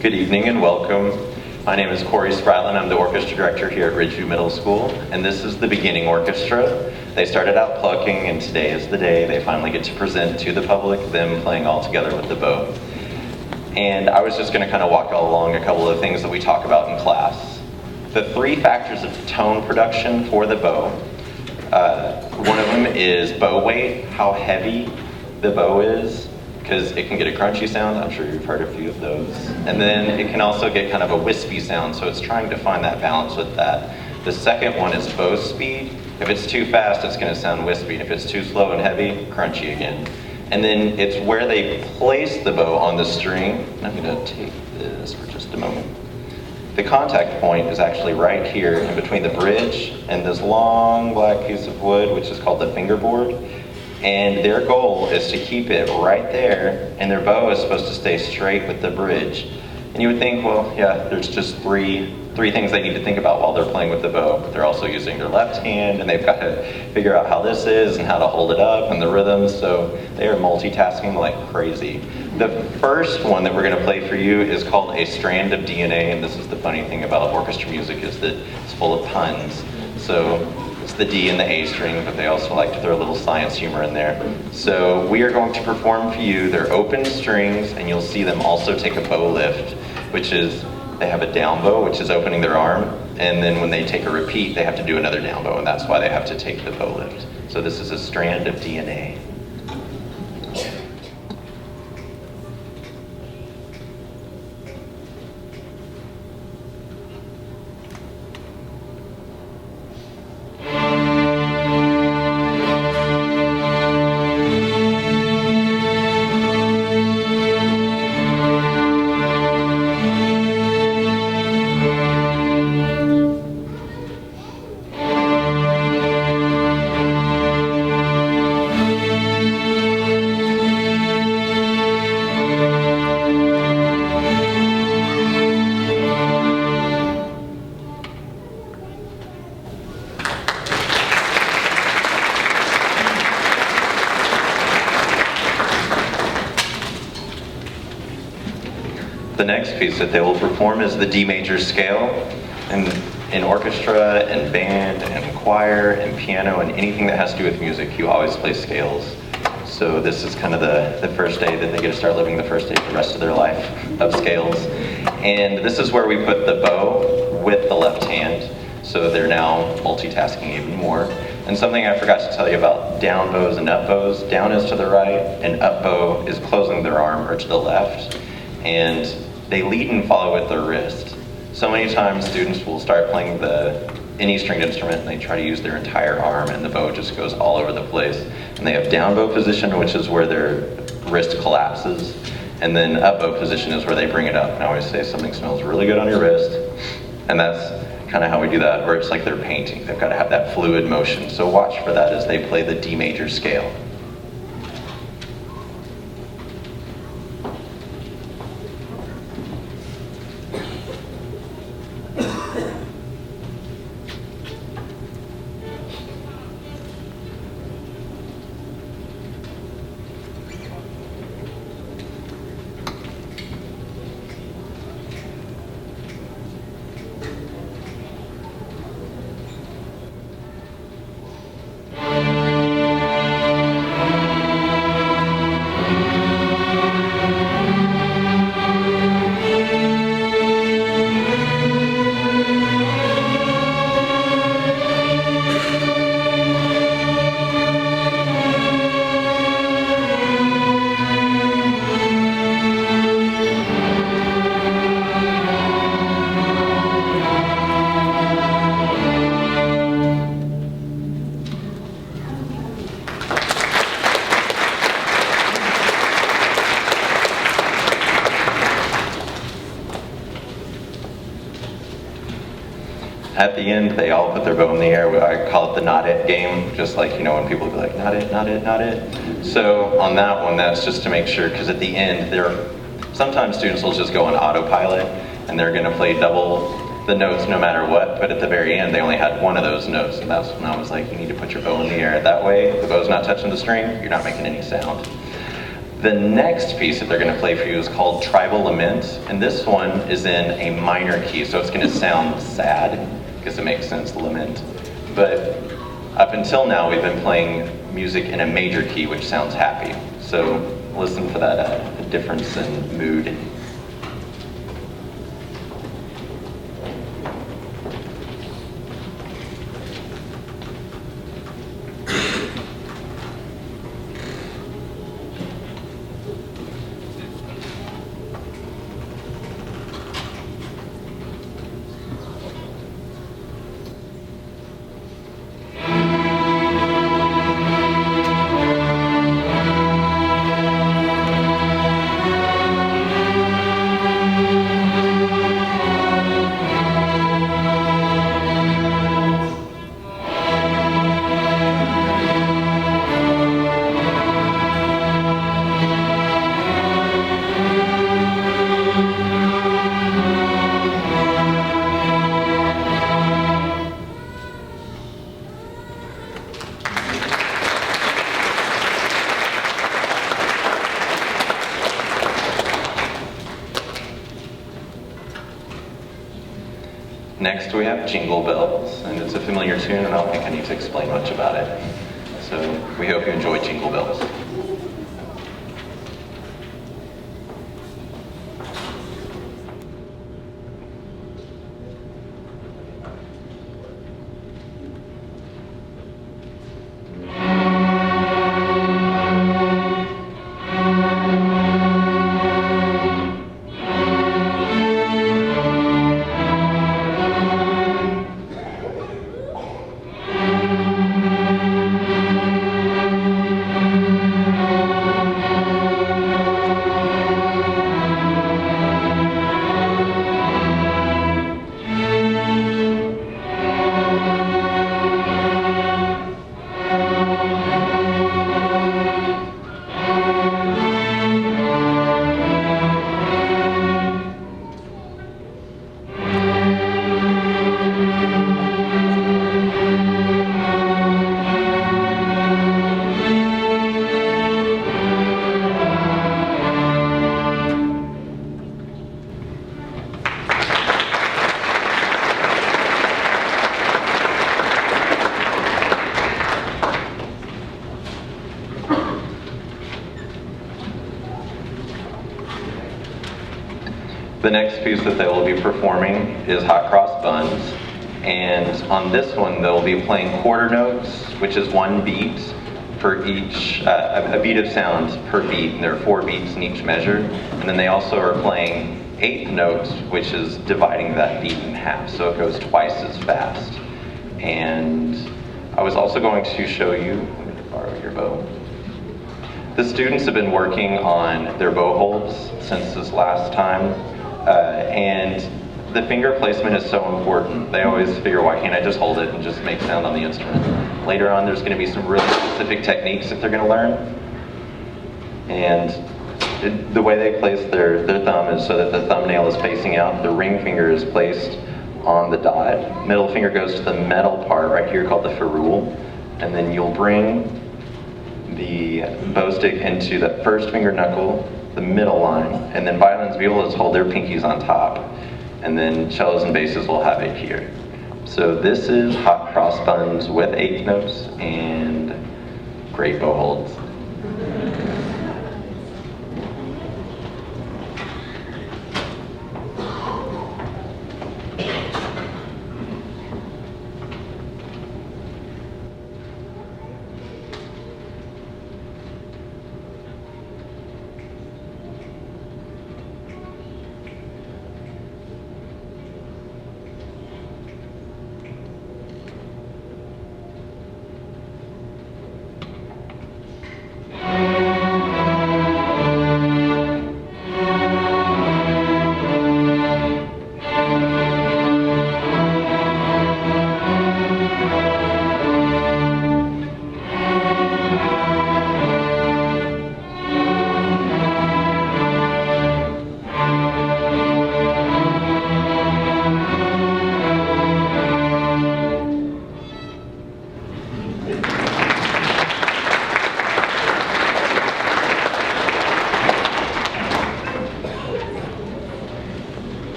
Good evening and welcome. My name is Corey Spratland. I'm the orchestra director here at Ridgeview Middle School, and this is the beginning orchestra. They started out plucking, and today is the day they finally get to present to the public them playing all together with the bow. And I was just going to kind of walk along a couple of things that we talk about in class. The 3 factors of tone production for the bow. One of them is bow weight, how heavy the bow is, because it can get a crunchy sound. I'm sure you've heard a few of those. And then it can also get kind of a wispy sound, so it's trying to find that balance with that. The second one is bow speed. If it's too fast, it's going to sound wispy. If it's too slow and heavy, crunchy again. And then it's where they place the bow on the string. I'm going to take this for just a moment. The contact point is actually right here in between the bridge and this long black piece of wood, which is called the fingerboard. And their goal is to keep it right there, and their bow is supposed to stay straight with the bridge. And you would think, well, yeah, there's just three things they need to think about while they're playing with the bow. But they're also using their left hand, and they've got to figure out how this is and how to hold it up and the rhythms. So they are multitasking like crazy. The first one that we're going to play for you is called A Strand of DNA, and this is the funny thing about orchestra music is that it's full of puns. So it's the D and the A string, but they also like to throw a little science humor in there. So we are going to perform for you their open strings, and you'll see them also take a bow lift, which is they have a down bow, which is opening their arm, and then when they take a repeat, they have to do another down bow, and that's why they have to take the bow lift. So this is A Strand of DNA. The next piece that they will perform is the D major scale. And in orchestra and band and choir and piano and anything that has to do with music, you always play scales. So this is kind of the first day that they get to start living the first day of the rest of their life of scales. And this is where we put the bow with the left hand. So they're now multitasking even more. And something I forgot to tell you about down bows and up bows. Down is to the right, and up bow is closing their arm or to the left. And they lead and follow with their wrist. So many times students will start playing any stringed instrument and they try to use their entire arm and the bow just goes all over the place. And they have down bow position, which is where their wrist collapses. And then up bow position is where they bring it up. And I always say something smells really good on your wrist. And that's kind of how we do that, where it's like they're painting. They've got to have that fluid motion. So watch for that as they play the D major scale. At the end, they all put their bow in the air. I call it the not it game, just like, you know, when people be like, not it, not it, not it. So on that one, that's just to make sure, because at the end, sometimes students will just go on autopilot, and they're gonna play double the notes no matter what, but at the very end, they only had one of those notes, and that's when I was like, you need to put your bow in the air. That way, the bow's not touching the string, you're not making any sound. The next piece that they're going to play for you is called Tribal Lament, and this one is in a minor key, so it's going to sound sad, because it makes sense, lament. But up until now, we've been playing music in a major key, which sounds happy. So listen for that difference in mood. Next we have Jingle Bells, and it's a familiar tune, and I don't think I need to explain much about it. So we hope you enjoy Jingle Bells. The next piece that they will be performing is Cross Buns, and on this one they'll be playing quarter notes, which is one beat for each, a beat of sound per beat, and there are 4 beats in each measure, and then they also are playing eighth notes, which is dividing that beat in half, so it goes twice as fast. And I was also going to show you, let me borrow your bow. The students have been working on their bow holds since this last time, and the finger placement is so important. They always figure, why can't I just hold it and just make sound on the instrument? Later on, there's going to be some really specific techniques that they're going to learn. And the way they place their thumb is so that the thumbnail is facing out. The ring finger is placed on the dot. Middle finger goes to the metal part right here called the ferrule. And then you'll bring the bow stick into the first finger knuckle, the middle line, and then violins, violas hold their pinkies on top, and then cellos and basses will have it here. So this is Hot Cross Buns with eighth notes and great bow holds.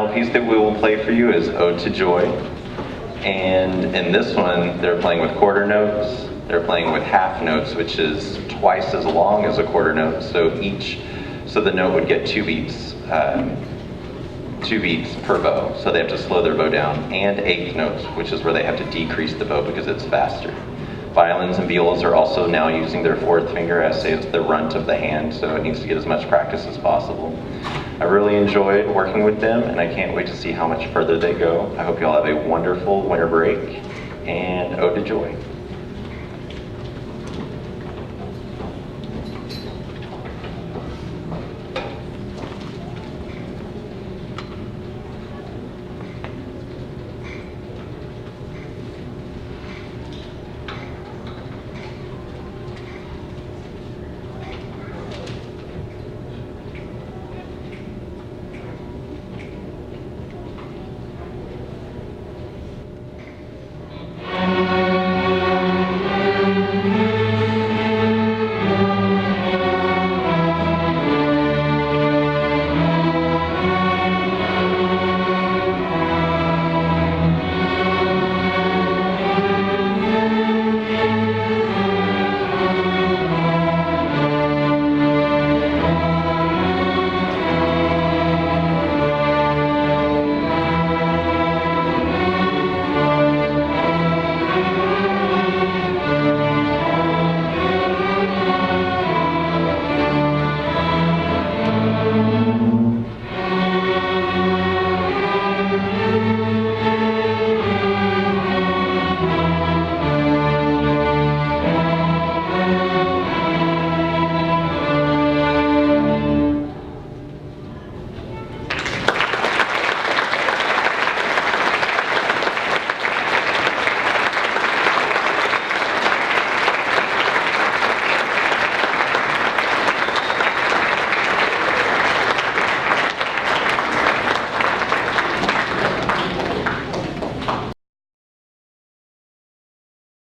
final piece that we will play for you is Ode to Joy. And in this one, they're playing with quarter notes. They're playing with half notes, which is twice as long as a quarter note. So the note would get 2 beats per bow. So they have to slow their bow down, and 8th notes, which is where they have to decrease the bow because it's faster. Violins and violas are also now using their 4th finger as it's the runt of the hand, so it needs to get as much practice as possible. I really enjoyed working with them, and I can't wait to see how much further they go. I hope you all have a wonderful winter break, and Ode to Joy.